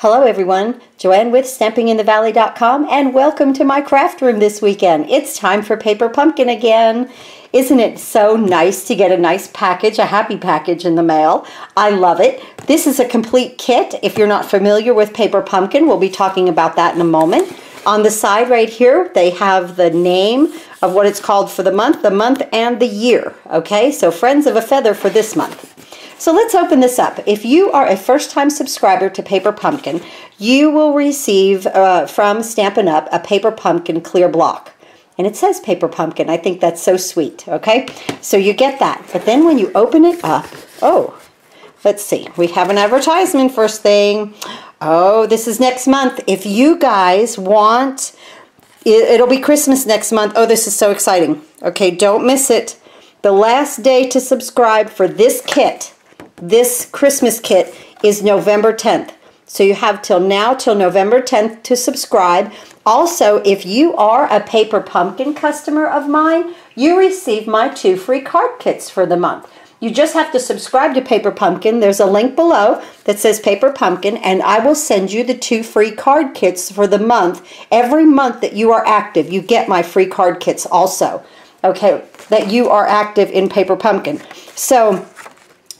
Hello everyone, Joanne with StampingInTheValley.com, and welcome to my craft room this weekend. It's time for Paper Pumpkin again. Isn't it so nice to get a nice package, a happy package in the mail? I love it. This is a complete kit. If you're not familiar with Paper Pumpkin, we'll be talking about that in a moment. On the side right here, they have the name of what it's called for the month and the year. Okay, so Friends of a Feather for this month. So let's open this up. If you are a first-time subscriber to Paper Pumpkin, you will receive from Stampin' Up! A Paper Pumpkin clear block. And it says Paper Pumpkin. I think that's so sweet, okay? So you get that. But then when you open it up, oh, let's see. We have an advertisement first thing. Oh, this is next month. If you guys want, it'll be Christmas next month. Oh, this is so exciting. Okay, don't miss it. The last day to subscribe for this kit, this Christmas kit, is November 10th. So you have till now, till November 10th to subscribe. Also, if you are a Paper Pumpkin customer of mine, you receive my 2 free card kits for the month. You just have to subscribe to Paper Pumpkin. There's a link below that says Paper Pumpkin, and I will send you the 2 free card kits for the month. Every month that you are active, you get my free card kits also. Okay, that you are active in Paper Pumpkin. So,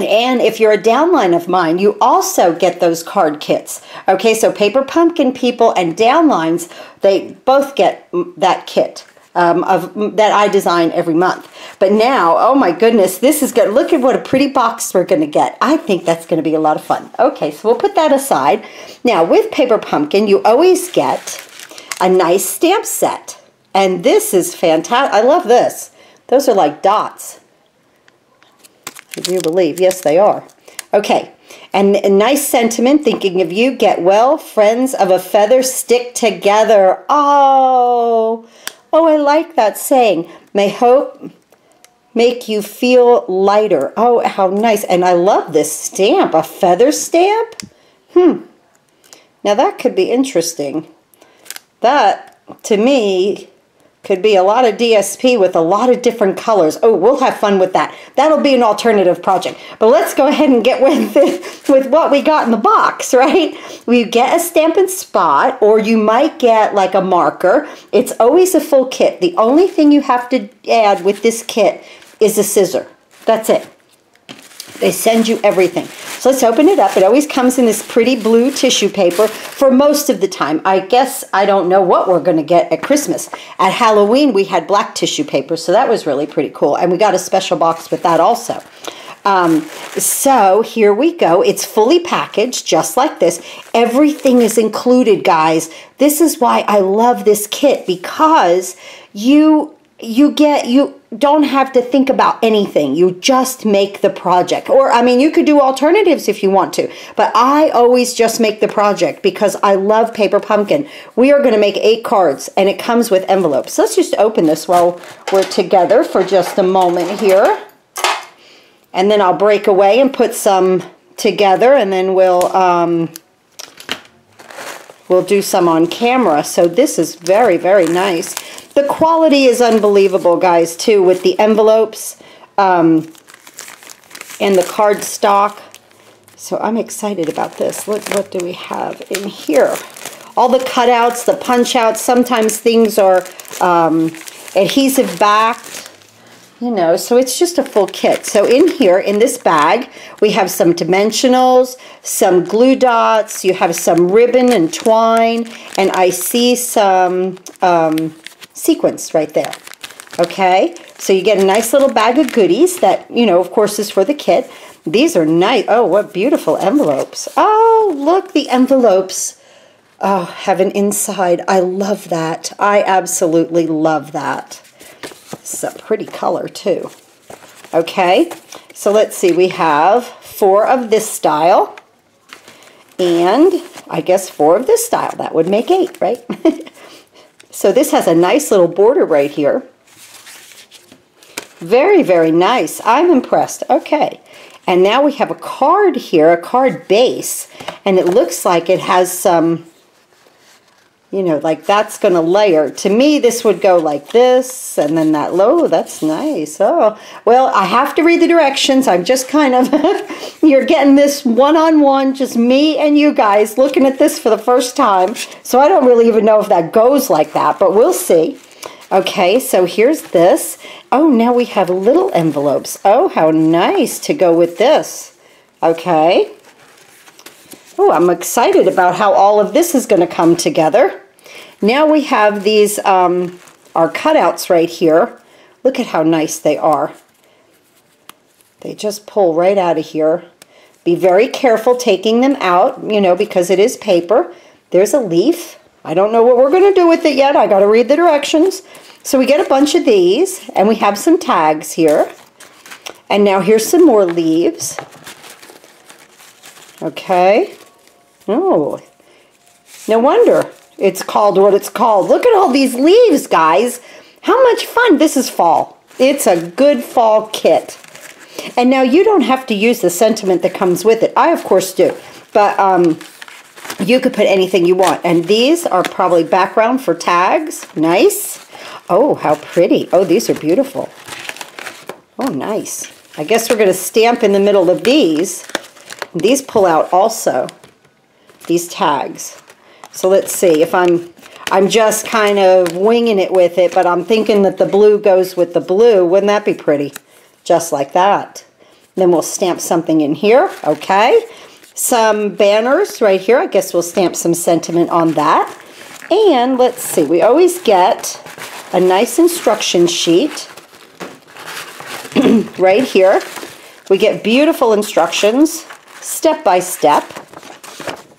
and if you're a downline of mine, you also get those card kits. Okay, so Paper Pumpkin people and downlines, they both get that kit that I design every month. But now, oh my goodness, this is good. Look at what a pretty box we're going to get. I think that's going to be a lot of fun. Okay, so we'll put that aside. Now, with Paper Pumpkin, you always get a nice stamp set. And this is fantastic. I love this. Those are like dots. I do believe. Yes, they are. Okay. And a nice sentiment, thinking of you, get well, friends of a feather stick together. Oh, I like that saying. May hope make you feel lighter. Oh, how nice. And I love this stamp, a feather stamp. Now that could be interesting. That, to me, could be a lot of DSP with a lot of different colors. Oh, we'll have fun with that. That'll be an alternative project. But let's go ahead and get with what we got in the box, right? We get a Stampin' Spot, or you might get like a marker. It's always a full kit. The only thing you have to add with this kit is a scissor. That's it. They send you everything. So let's open it up. It always comes in this pretty blue tissue paper for most of the time. I guess I don't know what we're going to get at Christmas. At Halloween, we had black tissue paper, so that was really pretty cool. And we got a special box with that also. So here we go. It's fully packaged, just like this. Everything is included, guys. This is why I love this kit, because you don't have to think about anything. You just make the project. Or, I mean, you could do alternatives if you want to. But I always just make the project because I love Paper Pumpkin. We are going to make 8 cards, and it comes with envelopes. Let's just open this while we're together for just a moment here. And then I'll break away and put some together, and then we'll do some on camera. So this is very, very nice. The quality is unbelievable, guys, too, with the envelopes and the cardstock. So I'm excited about this. Look, what do we have in here? All the cutouts, the punch-outs. Sometimes things are adhesive-backed, you know, so it's just a full kit. So in here, in this bag, we have some dimensionals, some glue dots, you have some ribbon and twine, and I see some sequins right there. Okay, so you get a nice little bag of goodies that, you know, of course is for the kit. These are nice. Oh, what beautiful envelopes. Oh, look, the envelopes have an inside. I love that. I absolutely love that. It's a pretty color too. Okay, so let's see. We have 4 of this style, and I guess 4 of this style. That would make 8, right? So this has a nice little border right here. Very, very nice. I'm impressed. Okay. And now we have a card here, a card base, and it looks like it has some, you know, like that's going to layer. To me, this would go like this, and then that low. That's nice. Oh, well, I have to read the directions. I'm just kind of, you're getting this one-on-one, just me and you guys looking at this for the first time. So I don't really even know if that goes like that, but we'll see. Okay, so here's this. Oh, now we have little envelopes. Oh, how nice to go with this. Okay. Oh, I'm excited about how all of this is going to come together. Now we have these, our cutouts right here. Look at how nice they are. They just pull right out of here. Be very careful taking them out, you know, because it is paper. There's a leaf. I don't know what we're going to do with it yet. I got to read the directions. So we get a bunch of these, and we have some tags here. And now here's some more leaves. Okay. Oh, no wonder it's called what it's called. Look at all these leaves, guys. How much fun. This is fall. It's a good fall kit. And now you don't have to use the sentiment that comes with it. I, of course, do. But you could put anything you want. And these are probably background for tags. Nice. Oh, how pretty. Oh, these are beautiful. Oh, nice. I guess we're going to stamp in the middle of these. These pull out also. These tags. So let's see if I'm just kind of winging it with it, but I'm thinking that the blue goes with the blue. Wouldn't that be pretty? Just like that. Then we'll stamp something in here. Okay. Some banners right here. I guess we'll stamp some sentiment on that. And let's see. We always get a nice instruction sheet right here. We get beautiful instructions, step by step,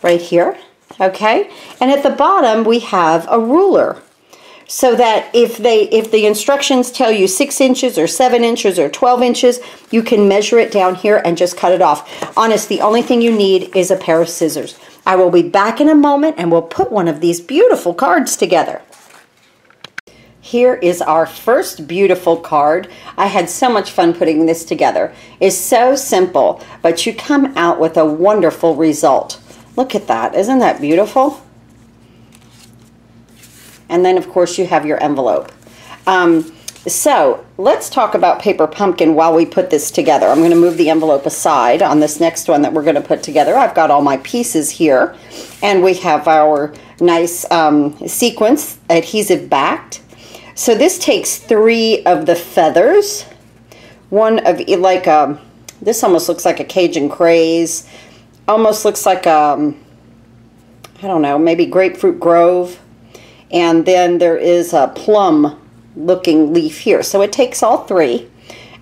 right here. Okay, and at the bottom we have a ruler, so that if the instructions tell you 6 inches or 7 inches or 12 inches, you can measure it down here and just cut it off. Honest, the only thing you need is a pair of scissors. I will be back in a moment and we'll put one of these beautiful cards together. Here is our first beautiful card. I had so much fun putting this together. It's so simple, but you come out with a wonderful result. Look at that. Isn't that beautiful? And then, of course, you have your envelope. So let's talk about Paper Pumpkin while we put this together. I'm going to move the envelope aside on this next one that we're going to put together. I've got all my pieces here. And we have our nice sequence adhesive backed. So this takes 3 of the feathers. One of, like, this almost looks like a Cajun craze. Almost looks like I don't know, maybe Grapefruit Grove. And then there is a plum looking leaf here. So it takes all 3.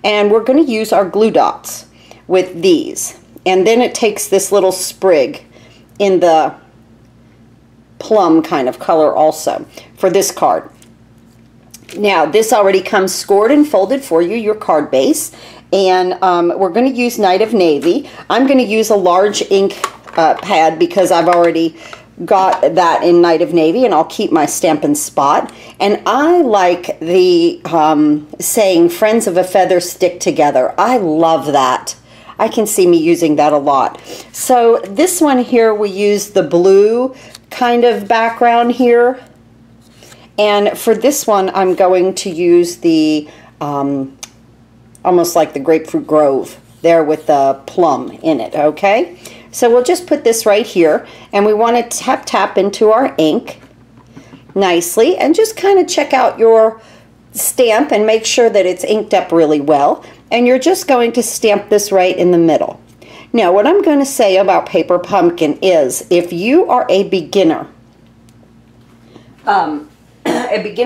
And we're going to use our glue dots with these. And then it takes this little sprig in the plum kind of color also for this card. Now this already comes scored and folded for you, your card base. And we're going to use Night of Navy. I'm going to use a large ink pad because I've already got that in Night of Navy, and I'll keep my Stampin' Spot. And I like the saying, friends of a feather stick together. I love that. I can see me using that a lot. So this one here, we use the blue kind of background here. And for this one, I'm going to use the almost like the Grapefruit Grove there with the plum in it, okay? So we'll just put this right here, and we want to tap into our ink nicely and just kind of check out your stamp and make sure that it's inked up really well. And you're just going to stamp this right in the middle. Now, what I'm going to say about Paper Pumpkin is if you are a beginner,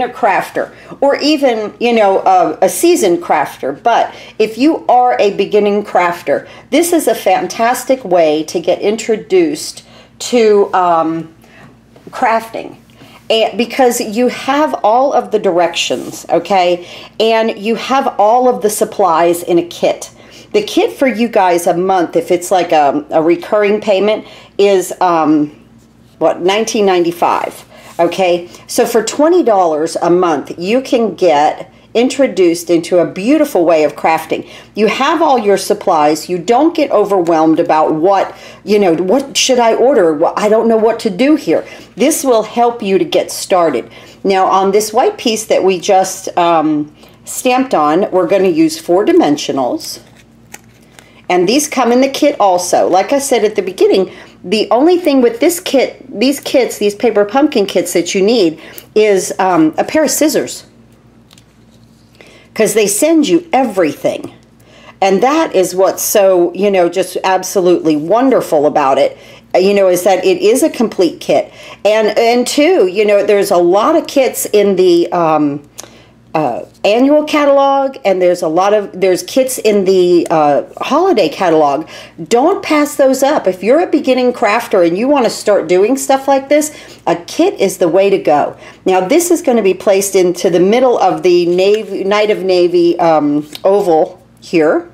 crafter, or even, you know, a seasoned crafter, but if you are a beginning crafter, this is a fantastic way to get introduced to crafting. And because you have all of the directions, okay, and you have all of the supplies in a kit. The kit for you guys a month, if it's like a recurring payment, is what, $19.95. Okay, so for $20 a month, you can get introduced into a beautiful way of crafting. You have all your supplies. You don't get overwhelmed about what should I order? I don't know what to do here. This will help you to get started. Now on this white piece that we just stamped on, we're going to use 4 dimensionals. And these come in the kit also. Like I said at the beginning, the only thing with this kit, these paper pumpkin kits that you need is a pair of scissors. Because they send you everything. And that is what's so, just absolutely wonderful about it. Is that it is a complete kit. And two, there's a lot of kits in the annual catalog, and there's kits in the holiday catalog. Don't pass those up. If you're a beginning crafter and you want to start doing stuff like this, a kit is the way to go. Now this is going to be placed into the middle of the Night of Navy oval here.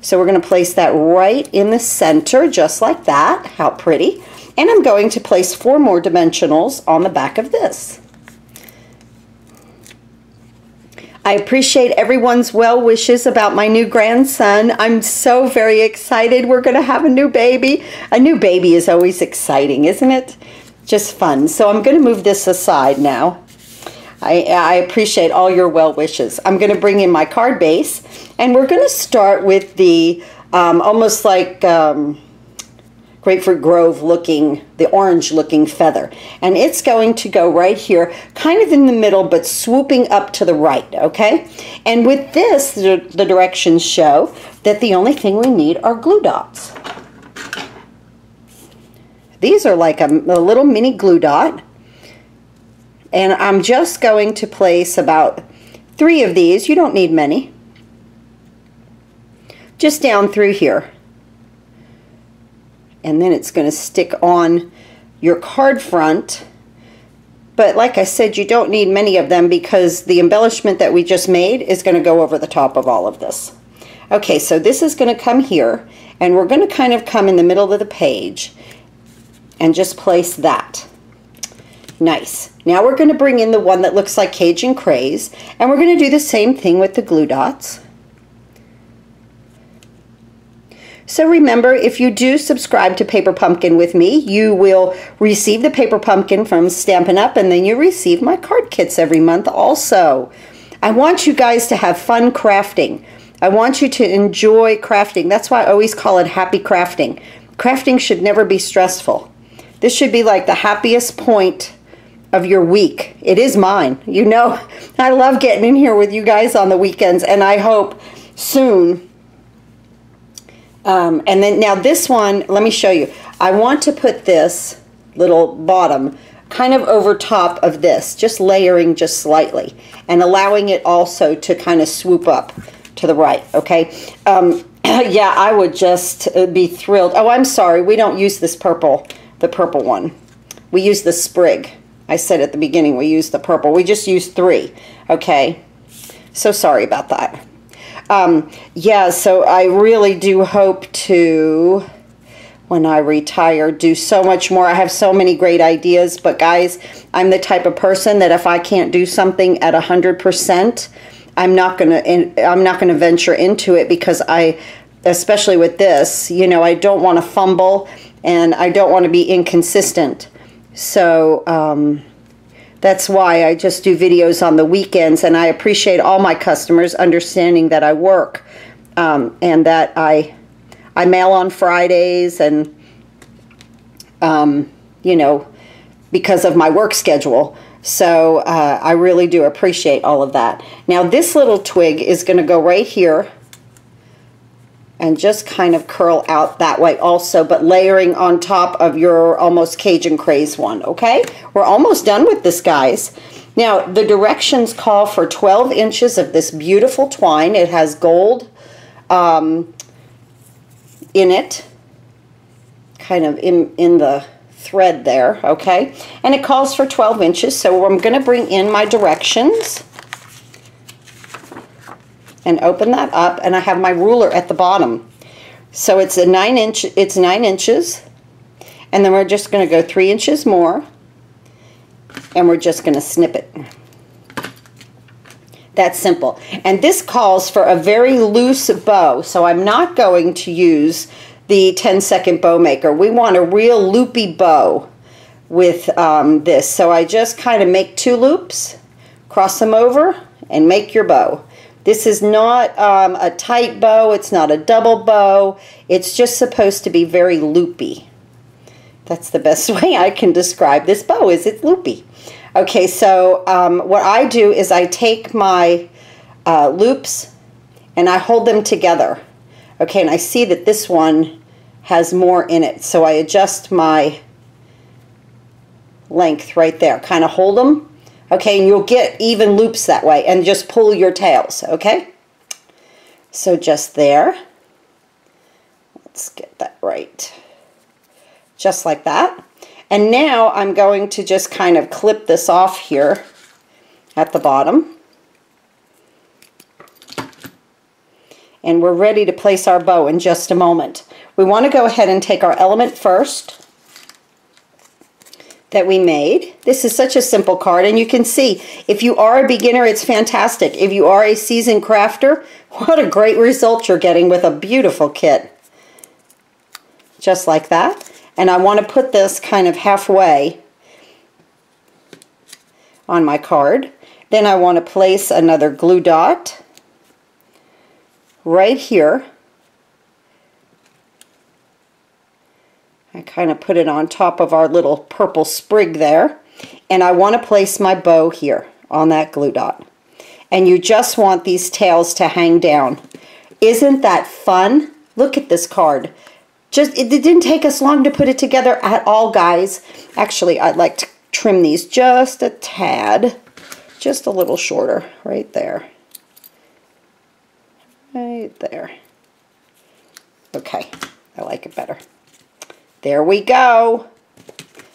So we're going to place that right in the center, just like that. How pretty. And I'm going to place 4 more dimensionals on the back of this. I appreciate everyone's well wishes about my new grandson. I'm so very excited. We're going to have a new baby. A new baby is always exciting, isn't it? Just fun. So I'm going to move this aside now. I appreciate all your well wishes. I'm going to bring in my card base, and we're going to start with the almost like Grapefruit Grove looking, the orange looking feather. And it's going to go right here, kind of in the middle, but swooping up to the right, okay? And with this, the directions show that the only thing we need are glue dots. These are like a little mini glue dot. And I'm just going to place about 3 of these. You don't need many. Just down through here. And then it's going to stick on your card front. But like I said, you don't need many of them because the embellishment that we just made is going to go over the top of all of this. Okay, so this is going to come here, and we're going to kind of come in the middle of the page and just place that. Nice. Now we're going to bring in the one that looks like Cajun Craze, and we're going to do the same thing with the glue dots. So remember, if you do subscribe to Paper Pumpkin with me, you will receive the Paper Pumpkin from Stampin' Up, and then you receive my card kits every month also. I want you guys to have fun crafting. I want you to enjoy crafting. That's why I always call it happy crafting. Crafting should never be stressful. This should be like the happiest point of your week. It is mine. You know, I love getting in here with you guys on the weekends, and I hope soon. And then now this one, let me show you. I want to put this little bottom kind of over top of this, just layering just slightly and allowing it also to kind of swoop up to the right, okay? Yeah, I would just be thrilled. Oh, I'm sorry, we don't use this purple, the purple one. We use the sprig. I said at the beginning we use the purple. We just use 3, okay? So sorry about that. Yeah, so I really do hope to, when I retire, do so much more. I have so many great ideas, but guys, I'm the type of person that if I can't do something at 100%, I'm not gonna venture into it, because especially with this, you know, I don't want to fumble and I don't want to be inconsistent. So that's why I just do videos on the weekends, and I appreciate all my customers understanding that I work and that I mail on Fridays, and you know, because of my work schedule. So I really do appreciate all of that. Now this little twig is going to go right here and just kind of curl out that way also, but layering on top of your almost Cajun Craze one, okay? We're almost done with this, guys. Now, the directions call for 12 inches of this beautiful twine. It has gold in it, kind of in the thread there, okay? And it calls for 12 inches, so I'm going to bring in my directions and open that up, and I have my ruler at the bottom. So it's 9 inches, and then we're just going to go 3 inches more, and we're just going to snip it. That's simple. And this calls for a very loose bow, so I'm not going to use the 10-second bow maker. We want a real loopy bow with this. So I just kind of make 2 loops, cross them over, and make your bow. This is not a tight bow, it's not a double bow, it's just supposed to be very loopy. That's the best way I can describe this bow, is it's loopy. Okay, so what I do is I take my loops and I hold them together. Okay, and I see that this one has more in it, so I adjust my length right there. Kind of hold them. Okay, and you'll get even loops that way, and just pull your tails, okay? So just there. Let's get that right. Just like that. And now I'm going to just kind of clip this off here at the bottom. And we're ready to place our bow in just a moment. We want to go ahead and take our element first that we made. This is such a simple card, and you can see if you are a beginner, it's fantastic. If you are a seasoned crafter, what a great result you're getting with a beautiful kit. Just like that. And I want to put this kind of halfway on my card. Then I want to place another glue dot right here. I kind of put it on top of our little purple sprig there. And I want to place my bow here on that glue dot. And you just want these tails to hang down. Isn't that fun? Look at this card. It didn't take us long to put it together at all, guys. Actually, I'd like to trim these just a tad. Just a little shorter right there. Right there. Okay, I like it better. There we go.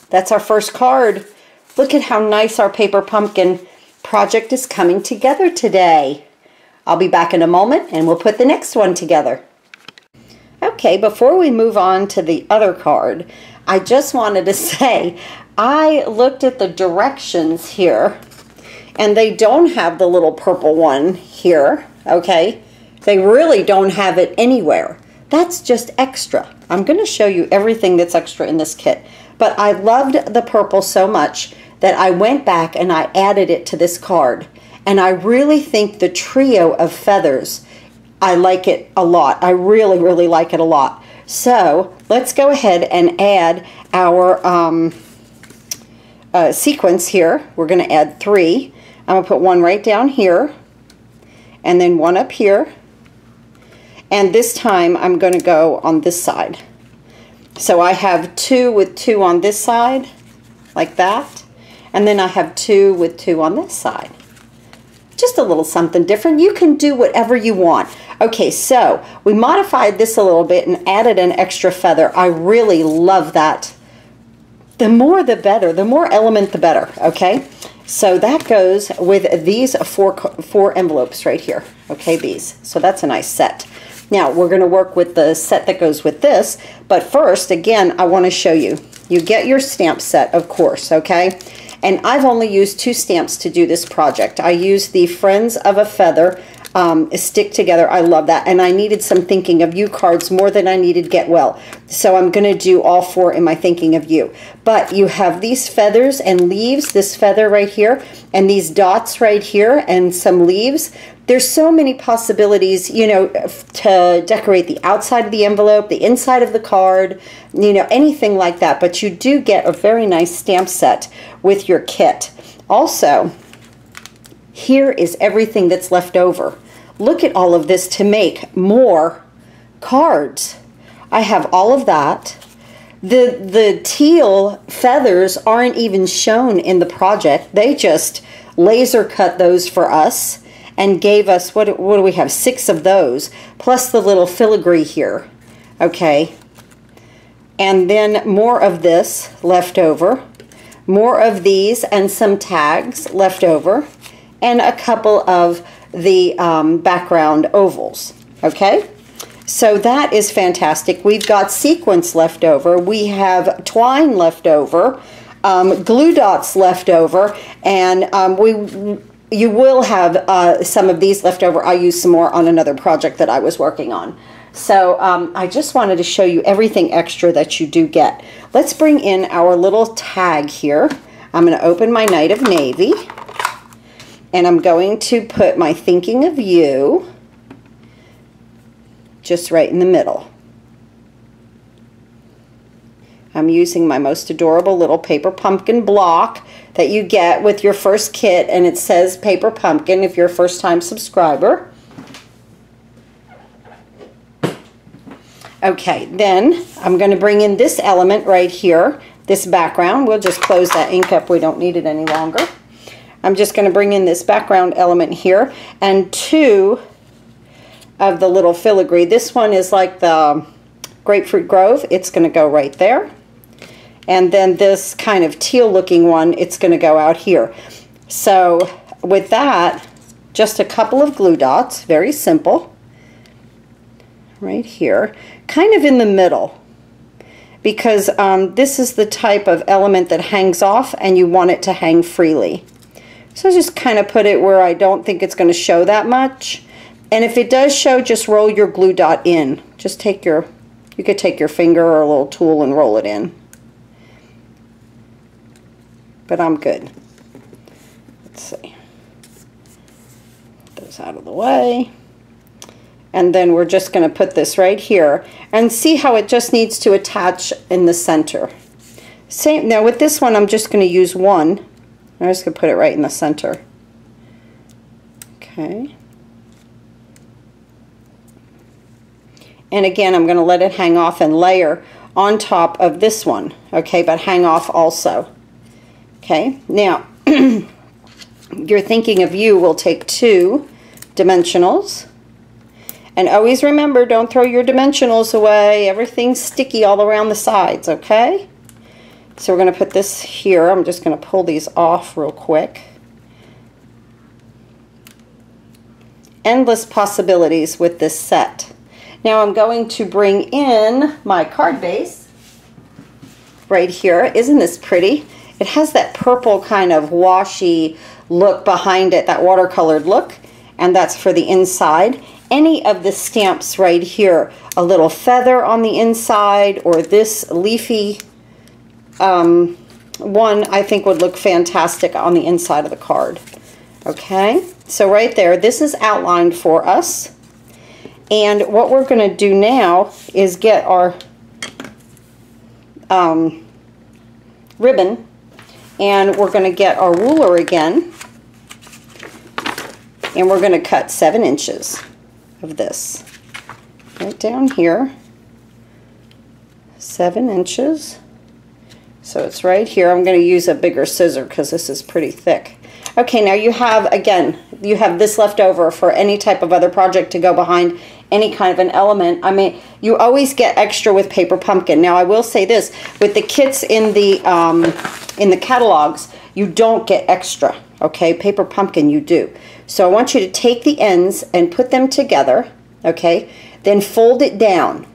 That's our first card. Look at how nice our paper pumpkin project is coming together today. I'll be back in a moment and we'll put the next one together. Okay, before we move on to the other card, I just wanted to say I looked at the directions here and they don't have the little purple one here, okay? They really don't have it anywhere. That's just extra. I'm going to show you everything that's extra in this kit. But I loved the purple so much that I went back and I added it to this card. And I really think the trio of feathers, I like it a lot. I really, really like it a lot. So let's go ahead and add our sequence here. We're going to add 3. I'm going to put one right down here and then one up here. And this time I'm going to go on this side. So I have 2 with 2 on this side, like that. And then I have 2 with 2 on this side. Just a little something different. You can do whatever you want. Okay, so we modified this a little bit and added an extra feather. I really love that. The more the better. The more element the better, okay? So that goes with these four envelopes right here. Okay, these. So that's a nice set. Now, we're going to work with the set that goes with this, but first, again, I want to show you. You get your stamp set, of course, okay? And I've only used 2 stamps to do this project. I used the Friends of a Feather stick together. I love that. And I needed some Thinking of You cards more than I needed Get Well. So I'm going to do all 4 in my Thinking of You. But you have these feathers and leaves, this feather right here, and these dots right here, and some leaves. There's so many possibilities, you know, to decorate the outside of the envelope, the inside of the card, you know, anything like that. But you do get a very nice stamp set with your kit. Also, here is everything that's left over. Look at all of this to make more cards. I have all of that. The teal feathers aren't even shown in the project. They just laser cut those for us and gave us, what do we have, 6 of those, plus the little filigree here, okay? And then more of this left over, more of these and some tags left over, and a couple of the background ovals, okay? So that is fantastic. We've got sequins left over, we have twine left over, glue dots left over, and we you will have some of these left over. I used some more on another project that I was working on. So I just wanted to show you everything extra that you do get. Let's bring in our little tag here. I'm going to open my Night of Navy, and I'm going to put my Thinking of You just right in the middle. I'm using my most adorable little paper pumpkin block that you get with your first kit, and it says Paper Pumpkin if you're a first-time subscriber. Okay, then I'm going to bring in this element right here, this background. We'll just close that ink up. We don't need it any longer. I'm just going to bring in this background element here, and two of the little filigree. This one is like the Grapefruit Grove. It's going to go right there. And then this kind of teal looking one, it's going to go out here. So with that, just a couple of glue dots, very simple, right here, kind of in the middle, because this is the type of element that hangs off and you want it to hang freely. So just kind of put it where I don't think it's going to show that much. And if it does show, just roll your glue dot in. Just take your, you could take your finger or a little tool and roll it in. But I'm good. Let's see. Get those out of the way. And then we're just going to put this right here and see how it just needs to attach in the center. Same. Now with this one, I'm just going to use one. I'm just going to put it right in the center. Okay. And again, I'm going to let it hang off and layer on top of this one. Okay, but hang off also. Okay, now you're Thinking of You will take two dimensionals. And always remember, don't throw your dimensionals away. Everything's sticky all around the sides, okay? So we're going to put this here. I'm just going to pull these off real quick. Endless possibilities with this set. Now I'm going to bring in my card base right here. Isn't this pretty? It has that purple kind of washy look behind it, that watercolored look, and that's for the inside. Any of the stamps right here, a little feather on the inside, or this leafy one, I think would look fantastic on the inside of the card. Okay, so right there, this is outlined for us. And what we're going to do now is get our ribbon, and we're going to get our ruler again, and we're going to cut 7 inches of this right down here, 7 inches. So it's right here. I'm going to use a bigger scissor because this is pretty thick. Okay, now you have, again, you have this left over for any type of other project to go behind any kind of an element. I mean, you always get extra with Paper Pumpkin. Now, I will say this, with the kits in the catalogs, you don't get extra, okay? Paper Pumpkin, you do. So I want you to take the ends and put them together, okay? Then fold it down.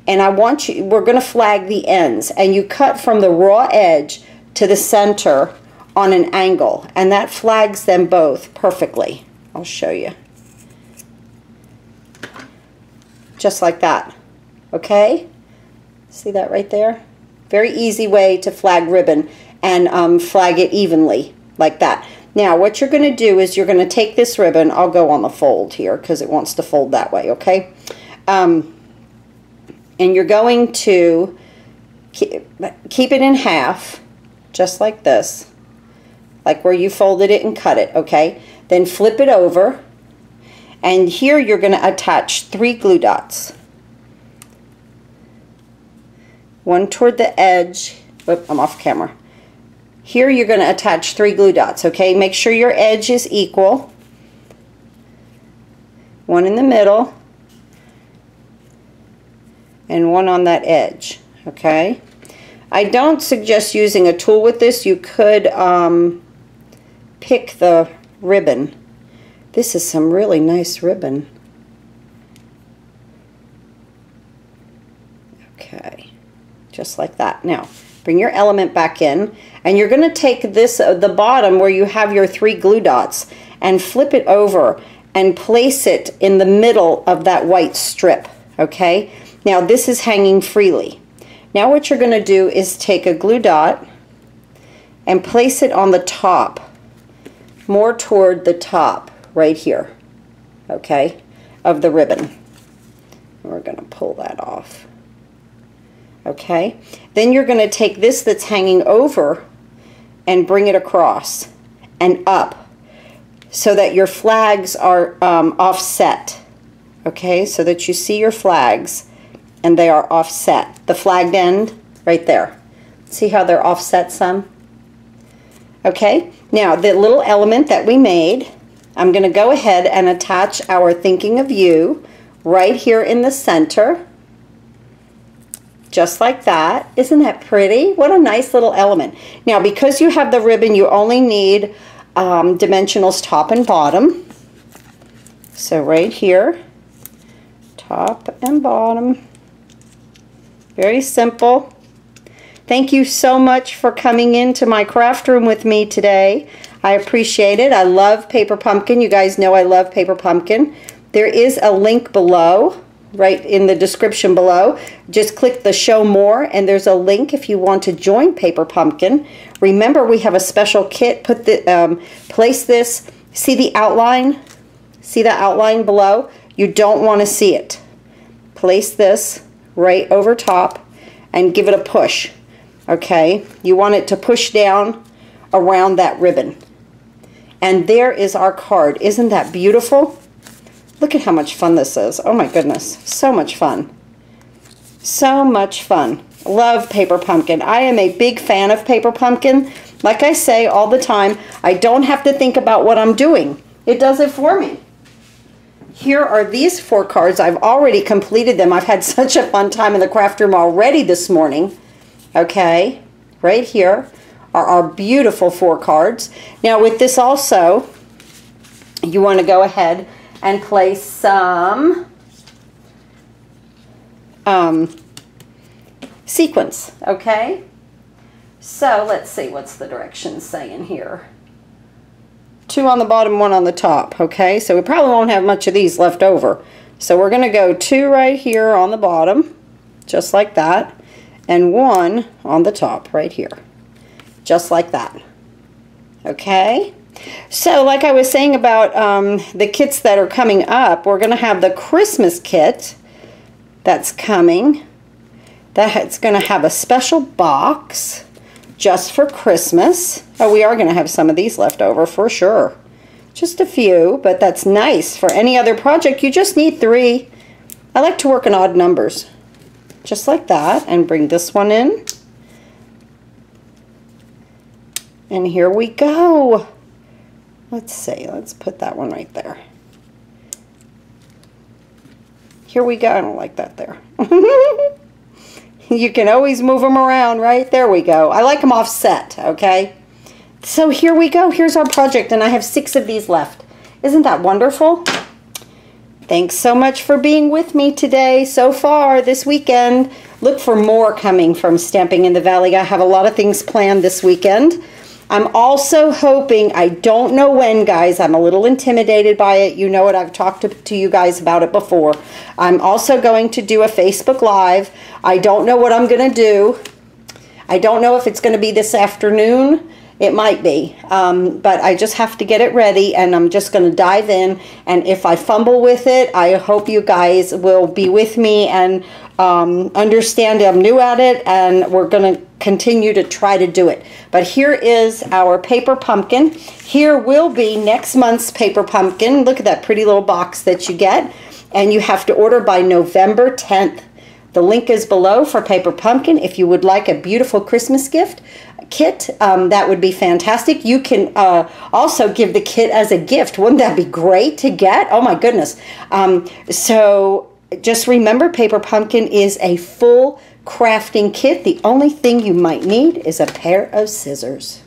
And I want you, we're going to flag the ends, and you cut from the raw edge to the center on an angle, and that flags them both perfectly. I'll show you. Just like that. Okay? See that right there? Very easy way to flag ribbon and flag it evenly like that. Now what you're going to do is you're going to take this ribbon, I'll go on the fold here because it wants to fold that way, okay? And you're going to keep it in half, just like this, like where you folded it and cut it, okay? Then flip it over, and here you're going to attach 3 glue dots. One toward the edge. Oop, I'm off camera. Here you're going to attach 3 glue dots, okay? Make sure your edge is equal. One in the middle, and one on that edge, okay? I don't suggest using a tool with this. You could pick the ribbon. This is some really nice ribbon. Okay, just like that. Now, Bring your element back in, and you're going to take this, the bottom where you have your 3 glue dots, and flip it over and place it in the middle of that white strip, okay? Now this is hanging freely. Now what you're going to do is take a glue dot and place it on the top, more toward the top, right here, okay, of the ribbon. And we're going to pull that off. Okay, then you're going to take this that's hanging over and bring it across and up so that your flags are offset. Okay, so that you see your flags and they are offset. The flagged end right there. See how they're offset some? Okay, now the little element that we made, I'm going to go ahead and attach our Thinking of You right here in the center. Just like that. Isn't that pretty? What a nice little element. Now, because you have the ribbon, you only need dimensionals top and bottom. So right here, top and bottom. Very simple. Thank you so much for coming into my craft room with me today. I appreciate it. I love Paper Pumpkin. You guys know I love Paper Pumpkin. There is a link below, right in the description below. Just click the show more and there's a link if you want to join Paper Pumpkin. Remember, we have a special kit. Put the place this, see the outline? See the outline below? You don't want to see it. Place this right over top and give it a push. Okay, you want it to push down around that ribbon. And there is our card. Isn't that beautiful? Look at how much fun this is. Oh my goodness, so much fun. So much fun. Love Paper Pumpkin. I am a big fan of Paper Pumpkin. Like I say all the time, I don't have to think about what I'm doing. It does it for me. Here are these 4 cards. I've already completed them. I've had such a fun time in the craft room already this morning. Okay, right here are our beautiful 4 cards. Now with this also, you want to go ahead and place some sequins, okay? So let's see, what's the directions saying here? 2 on the bottom, 1 on the top, okay? So we probably won't have much of these left over. So we're going to go 2 right here on the bottom, just like that, and 1 on the top right here, just like that, okay? So like I was saying about the kits that are coming up, we're going to have the Christmas kit that's coming. That's going to have a special box just for Christmas. Oh, we are going to have some of these left over for sure. Just a few, but that's nice. For any other project, you just need 3. I like to work in odd numbers. Just like that, and bring this one in. And here we go. Let's see, let's put that one right there. Here we go. I don't like that there. You can always move them around, right? There we go. I like them offset, okay? So here we go. Here's our project, and I have 6 of these left. Isn't that wonderful? Thanks so much for being with me today so far this weekend. Look for more coming from Stamping in the Valley. I have a lot of things planned this weekend. I'm also hoping, I don't know when, guys, I'm a little intimidated by it. You know it, I've talked to you guys about it before. I'm also going to do a Facebook Live. I don't know what I'm going to do. I don't know if it's going to be this afternoon. It might be, but I just have to get it ready, and I'm just going to dive in, and if I fumble with it, I hope you guys will be with me and understand I'm new at it, and we're going to continue to try to do it. But here is our Paper Pumpkin. Here will be next month's Paper Pumpkin. Look at that pretty little box that you get, and you have to order by November 10th. The link is below for Paper Pumpkin. If you would like a beautiful Christmas gift kit, that would be fantastic. You can also give the kit as a gift. Wouldn't that be great to get? Oh my goodness. So just remember, Paper Pumpkin is a full crafting kit. The only thing you might need is a pair of scissors.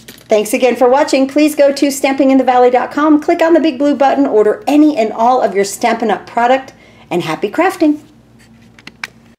Thanks again for watching. Please go to stampinginthevalley.com, click on the big blue button, order any and all of your Stampin' Up! Product, and happy crafting.